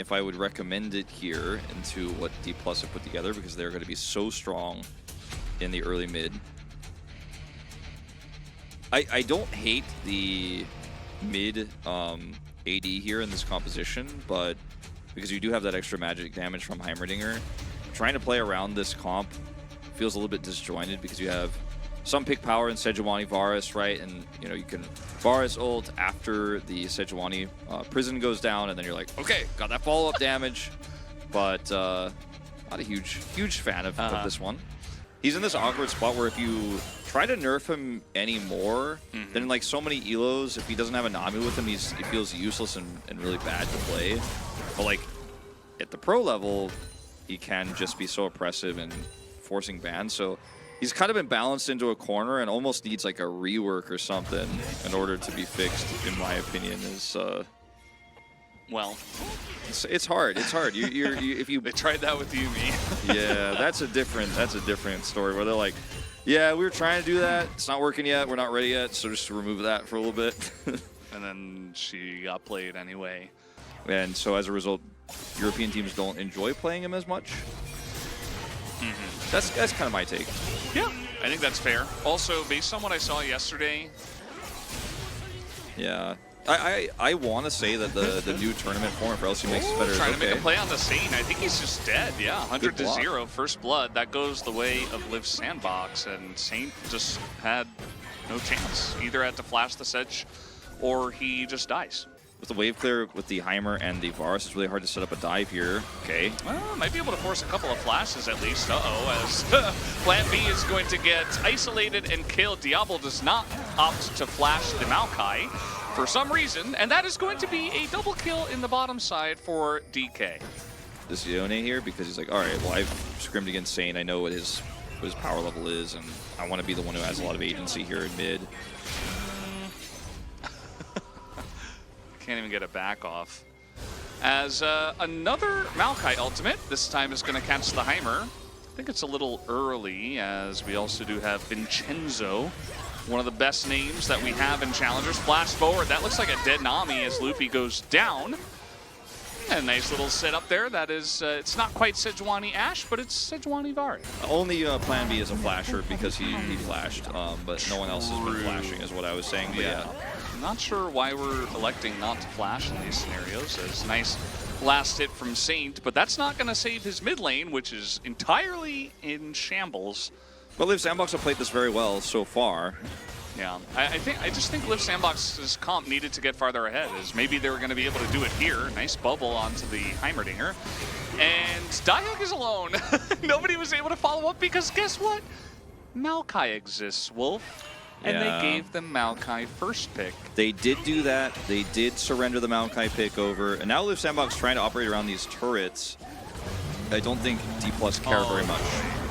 if I would recommend it here into what D+ have put together, because they're going to be so strong in the early mid. I don't hate the mid AD here in this composition, but because you do have that extra magic damage from Heimerdinger, trying to play around this comp feels a little bit disjointed because you have some pick power in Sejuani Varus, right? And you know, you can Varus ult after the Sejuani prison goes down, and then you're like, okay, got that follow-up damage. But not a huge fan of this one. He's in this awkward spot where if you try to nerf him anymore, then like so many elos, if he doesn't have a Nami with him, he feels useless and really bad to play. But like at the pro level, he can just be so oppressive and forcing bans. So he's kind of been balanced into a corner and almost needs like a rework or something in order to be fixed, in my opinion. Is well, it's hard. It's hard. If you they tried that with Yuumi. Yeah, that's a different story where they're like, yeah, we were trying to do that. It's not working yet. We're not ready yet. So just remove that for a little bit. And then she got played anyway. And so as a result, European teams don't enjoy playing him as much. That's kind of my take. Yeah, I think that's fair. Also, based on what I saw yesterday. Yeah. I want to say that the new tournament format for LCK makes it better. Trying to make a play on the Saint. I think he's just dead. Yeah, 100-0, first blood. That goes the way of Liv Sandbox, and Saint just had no chance. Either had to flash the Sedge, or he just dies. With the wave clear with the Heimer and the Varus, it's really hard to set up a dive here. Okay. Well, might be able to force a couple of flashes at least. As Plan B is going to get isolated and killed. Diablo does not opt to flash the Maokai for some reason, and that is going to be a double kill in the bottom side for DK. This Yone here, because he's like, all right, well, I've scrimmed against Saint. I know what his power level is, and I want to be the one who has a lot of agency here in mid. Can't even get a back off. As another Maokai ultimate, this time is going to catch the Heimer. I think it's a little early, as we also do have Vincenzo, one of the best names that we have in Challengers. Flash forward, that looks like a dead Nami as Loopy goes down. And a nice little setup there. That is, it's not quite Sejuani Ashe, but it's Sejuani Vari. Only Plan B is a flasher because he flashed, but no one else has been flashing is what I was saying. But yeah. I'm not sure why we're electing not to flash in these scenarios. As nice last hit from Saint, but that's not going to save his mid lane, which is entirely in shambles. But Liv Sandbox have played this very well so far. Yeah, I just think Liv Sandbox's comp needed to get farther ahead, as maybe they were going to be able to do it here. Nice bubble onto the Heimerdinger. And Diehug is alone. Nobody was able to follow up because guess what? Maokai exists, Wolf. And they gave them Maokai first pick. They did do that. They did surrender the Maokai pick over. And now Liv Sandbox trying to operate around these turrets. I don't think D+ care very much.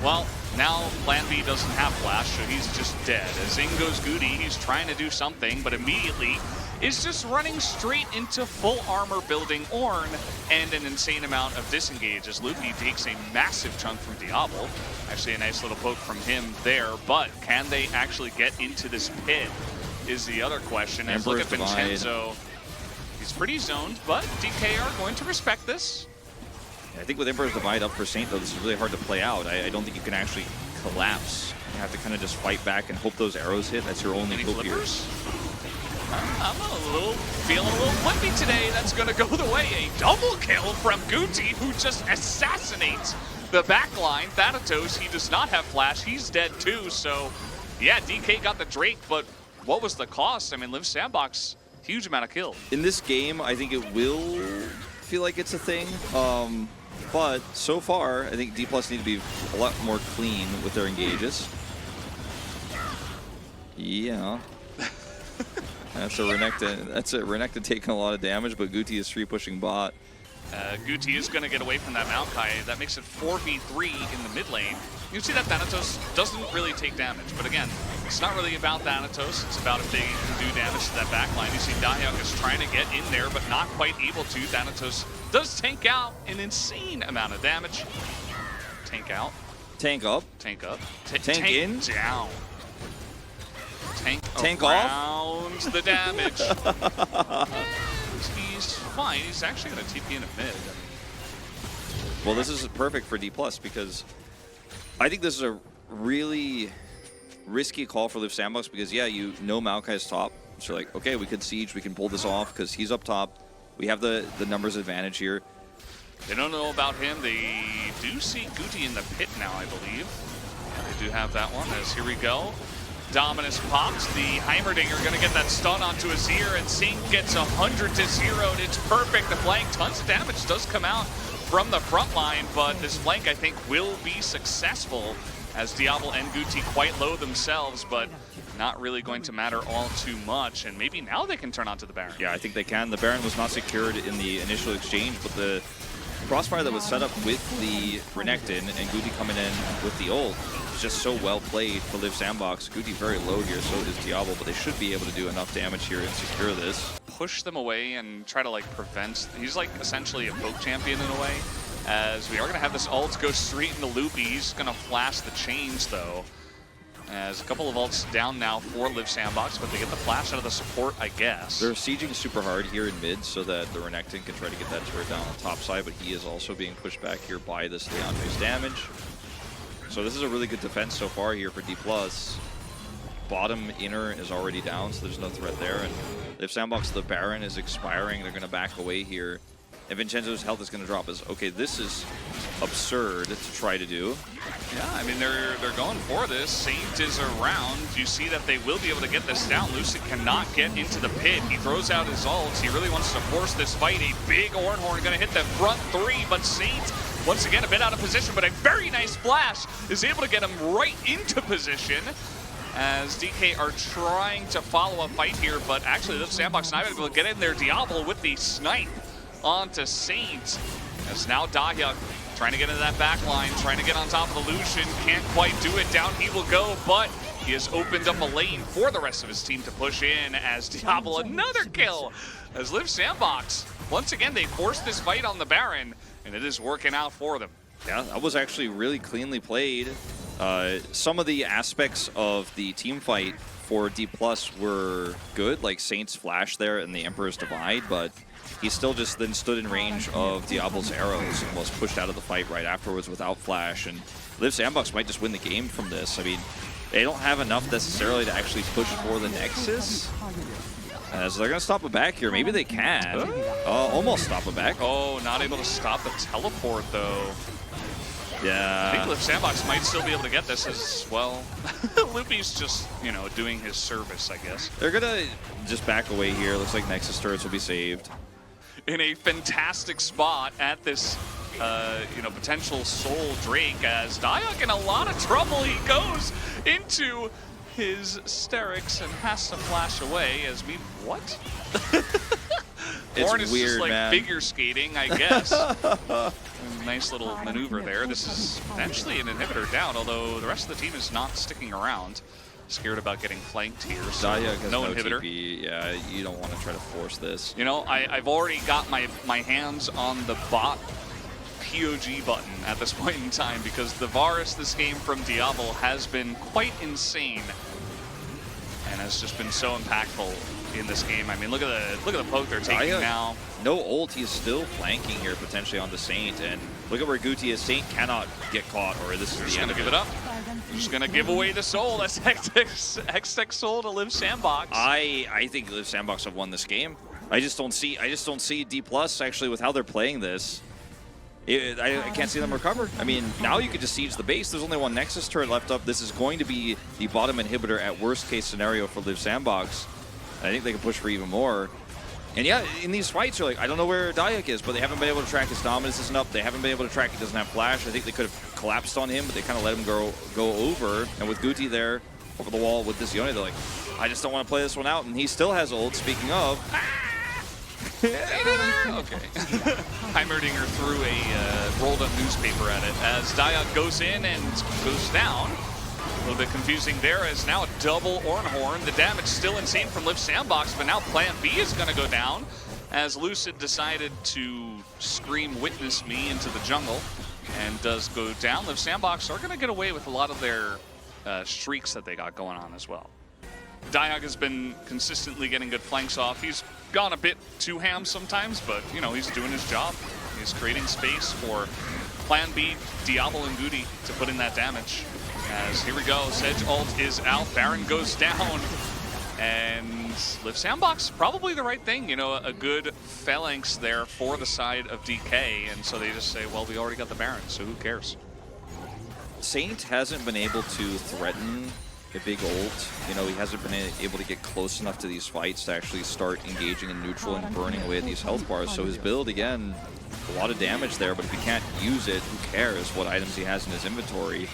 Well, now Plan B doesn't have flash, so he's just dead. As in goes Goody, he's trying to do something, but immediately is just running straight into full armor building Ornn and an insane amount of disengage as Loopy takes a massive chunk from Diablo. Actually a nice little poke from him there, but can they actually get into this pit is the other question. And look at Vincenzo. He's pretty zoned, but DK are going to respect this. I think with Emperor's Divide up for Saint, though, this is really hard to play out. I don't think you can actually collapse. You have to kind of just fight back and hope those arrows hit. That's your only hope here. I'm feeling a little flippy today. That's going to go the way. A double kill from Guti, who just assassinates the backline. Thanatos, he does not have flash. He's dead too. So, yeah, DK got the Drake, but what was the cost? I mean, Liv Sandbox, huge amount of kills. In this game, I think it will feel like it's a thing. But so far, I think D+ need to be a lot more clean with their engages. Yeah. That's a Renekton taking a lot of damage, but Guti is 3-pushing bot. Guti is going to get away from that Maokai. That makes it 4v3 in the mid lane. You see that Thanatos doesn't really take damage, but again, it's not really about Thanatos. It's about if they can do damage to that backline. You see Diehug is trying to get in there, but not quite able to. Thanatos does tank out an insane amount of damage. Tank out. Tank up. Tank up. Tank in. Down. Tank off. The damage. He's fine. He's actually going to TP in a mid. Well, this is perfect for D+, because I think this is a really risky call for Liv Sandbox, because, yeah, you know Maokai's top. So you're like, okay, we can siege, we can pull this off, because he's up top. We have the numbers advantage here. They don't know about him. They do see Guti in the pit now, I believe. They do have that one, as here we go. Dominus pops. The Heimerdinger going to get that stun onto Azir, and Saint gets 100 to 0, and it's perfect. The flank, tons of damage does come out from the front line, but this flank, I think, will be successful, as Diablo and Guti quite low themselves, but not really going to matter all too much, and maybe now they can turn onto the Baron. Yeah, I think they can. The Baron was not secured in the initial exchange, but the crossfire that was set up with the Renekton and Guti coming in with the ult was just so well played for Liv Sandbox. Guti very low here, so does Diablo, but they should be able to do enough damage here and secure this. Push them away and try to like prevent. He's like essentially a poke champion in a way, as we are going to have this ult go straight into Loopy. He's going to flash the chains though, as a couple of ults down now for Liv Sandbox, but they get the flash out of the support, I guess. They're sieging super hard here in mid so that the Renekton can try to get that turret down on the top side, but he is also being pushed back here by this Leandre's damage. So this is a really good defense so far here for D+. Bottom inner is already down, so there's no threat there. And if Sandbox, the Baron is expiring, they're going to back away here. And Vincenzo's health is going to drop. Okay, this is absurd to try to do. Yeah, I mean, they're going for this. Saint is around. You see that they will be able to get this down. Lucid cannot get into the pit. He throws out his ults. He really wants to force this fight. A big Ornhorn going to hit the front three, but Saint, once again, a bit out of position, but a very nice flash is able to get him right into position, as DK are trying to follow a fight here, but actually Liv Sandbox not able to get in there. Diablo with the snipe onto Saint, as now Dahyuk trying to get into that back line, trying to get on top of the Lucian, can't quite do it. Down he will go, but he has opened up a lane for the rest of his team to push in, as Diablo another kill, as Liv Sandbox, once again, they forced this fight on the Baron, and it is working out for them. Yeah, that was actually really cleanly played. Some of the aspects of the team fight for D+ were good, like Saint's flash there and the Emperor's Divide, but he still just then stood in range of Diablo's arrows and was pushed out of the fight right afterwards without flash. And Liv Sandbox might just win the game from this. I mean, they don't have enough necessarily to actually push for the Nexus. So they're going to stop it back here. Maybe they can. Almost stop it back. Oh, not able to stop the teleport, though. Yeah. I think Liv Sandbox might still be able to get this as well. Loopy's just, you know, doing his service, I guess. They're going to just back away here. Looks like Nexus turrets will be saved. In a fantastic spot at this, you know, potential Soul Drake, as Dahyuk in a lot of trouble. He goes into his Sterix and has to flash away as we, what? It's Horn is weird, just like man. figure skating, I guess. Nice little maneuver there. This is potentially an inhibitor down, although the rest of the team is not sticking around. Scared about getting flanked here, so has no inhibitor. TP. Yeah, you don't want to try to force this. You know, I've already got my hands on the bot POG button at this point in time, because the Varus this game from Diablo has been quite insane and has just been so impactful in this game. I mean, look at the poke they're taking now. No ult, he's still flanking here potentially onto Saint, and look at where Guti is. Saint cannot get caught, or this is the end of it. Give it up. Just gonna give away the soul. That's Hextech soul to Liv Sandbox. I think Liv Sandbox have won this game. I just don't see D+ actually with how they're playing this. I can't see them recover. I mean, now you could just siege the base. There's only one Nexus turret left up. This is going to be the bottom inhibitor at worst case scenario for Liv Sandbox. I think they can push for even more. And yeah, in these fights, you're like, I don't know where Dahyuk is, but they haven't been able to track his dominance isn't up. They haven't been able to track he doesn't have flash. I think they could have collapsed on him, but they kind of let him go over. And with Guti there over the wall with this Yone, they're like, I just don't want to play this one out. And he still has ult, speaking of. Okay. Heimerdinger threw a rolled up newspaper at it as Dahyuk goes in and goes down. A little bit confusing there, as now a double Ornhorn. The damage still insane from Liv Sandbox, but now Plan B is going to go down as Lucid decided to scream "Witness me" into the jungle, and does go down. Liv Sandbox are going to get away with a lot of their streaks that they got going on as well. Dahyuk has been consistently getting good flanks off. He's gone a bit too ham sometimes, but, you know, he's doing his job. He's creating space for Plan B, Diablo and Goody to put in that damage. As here we go, Sedge ult is out, Baron goes down, and Live Sandbox, probably the right thing, you know, a good phalanx there for the side of DK, and so they just say, well, we already got the Baron, so who cares? Saint hasn't been able to threaten a big ult. You know, he hasn't been able to get close enough to these fights to actually start engaging in neutral and burning away at these health bars. So his build, again, a lot of damage there, but if he can't use it, who cares what items he has in his inventory?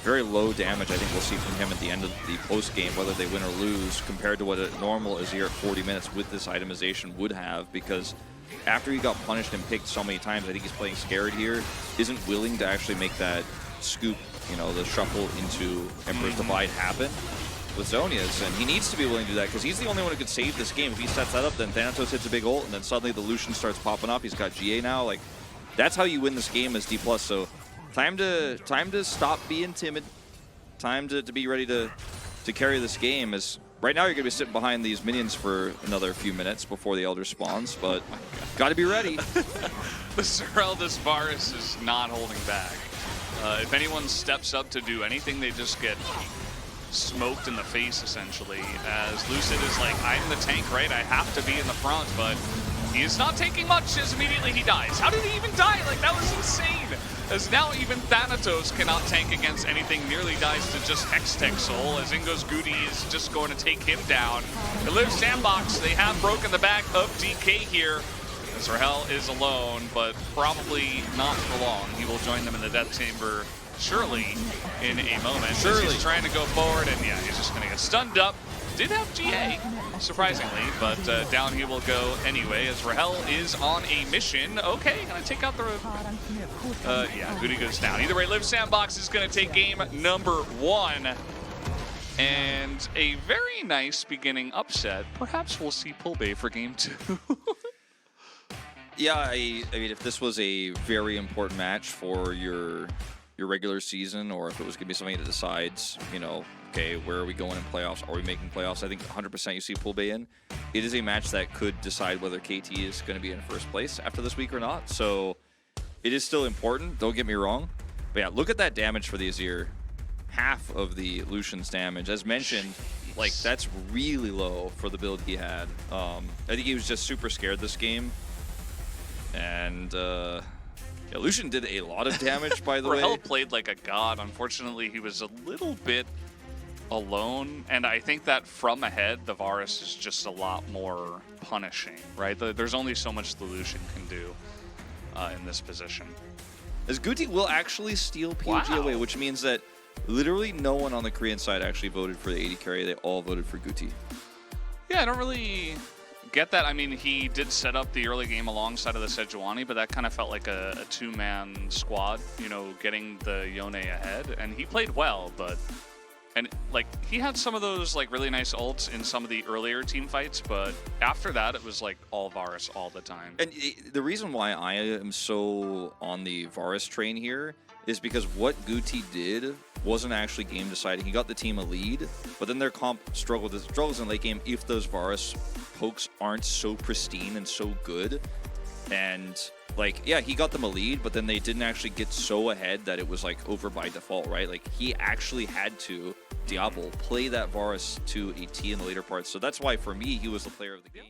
Very low damage I think we'll see from him at the end of the post game, whether they win or lose, compared to what a normal Azir at 40 minutes with this itemization would have, because after he got punished and picked so many times, I think he's playing scared here, isn't willing to actually make that scoop, you know, the shuffle into Emperor's Divide happen with Zhonya's, and he needs to be willing to do that because he's the only one who could save this game. If he sets that up, then Thanatos hits a big ult, and then suddenly the Lucian starts popping up. He's got GA now. Like, that's how you win this game as D+. So time to stop being timid. Time to be ready to carry this game. As right now you're going to be sitting behind these minions for another few minutes before the Elder spawns, but got to be ready. The Seraldus Varus is not holding back. If anyone steps up to do anything, they just get smoked in the face, essentially, as Lucid is like, I'm the tank, right? I have to be in the front, but he is not taking much as immediately he dies. How did he even die? Like, that was insane. As now even Thanatos cannot tank against anything, nearly dies to just Hextech Soul, as Ingo's Goody is just going to take him down. The Live Sandbox, they have broken the back of DK here. As Rahel is alone, but probably not for long. He will join them in the Death Chamber surely in a moment. Surely. He's trying to go forward, and yeah, he's just going to get stunned up. Did have GA, surprisingly, but down he will go anyway, as Rahel is on a mission. Okay, gonna take out the... yeah, Goody goes down. Either way, Live Sandbox is gonna take game number 1. And a very nice beginning upset. Perhaps we'll see Pulbay for game 2. Yeah, I mean, if this was a very important match for your regular season, or if it was going to be something that decides, you know, okay, where are we going in playoffs? Are we making playoffs? I think 100% you see Pulbay in. It is a match that could decide whether KT is going to be in first place after this week or not. So it is still important, don't get me wrong. But yeah, look at that damage for the Azir. Half of the Lucian's damage. As mentioned, like, that's really low for the build he had. I think he was just super scared this game. And yeah, Lucian did a lot of damage, by the way. Rahel played like a god. Unfortunately, he was a little bit alone. And I think that from ahead, the Varus is just a lot more punishing, right? There's only so much the Lucian can do in this position. As Guti will actually steal PG away, which means that literally no one on the Korean side actually voted for the AD carry. They all voted for Guti. Yeah, I don't really get that. I mean, he did set up the early game alongside of the Sejuani, but that kind of felt like a two-man squad, you know, getting the Yone ahead. And he played well, but... And, like, he had some of those, like, really nice ults in some of the earlier team fights, but after that, it was, like, all Varus all the time. And the reason why I am so on the Varus train here is because what Guti did wasn't actually game deciding. He got the team a lead, but then their comp struggles in late game if those Varus pokes aren't so pristine and so good. And, like, yeah, he got them a lead, but then they didn't actually get so ahead that it was, like, over by default, right? Like, he actually had to, Diablo, play that Varus to a T in the later parts. So that's why, for me, he was the player of the game.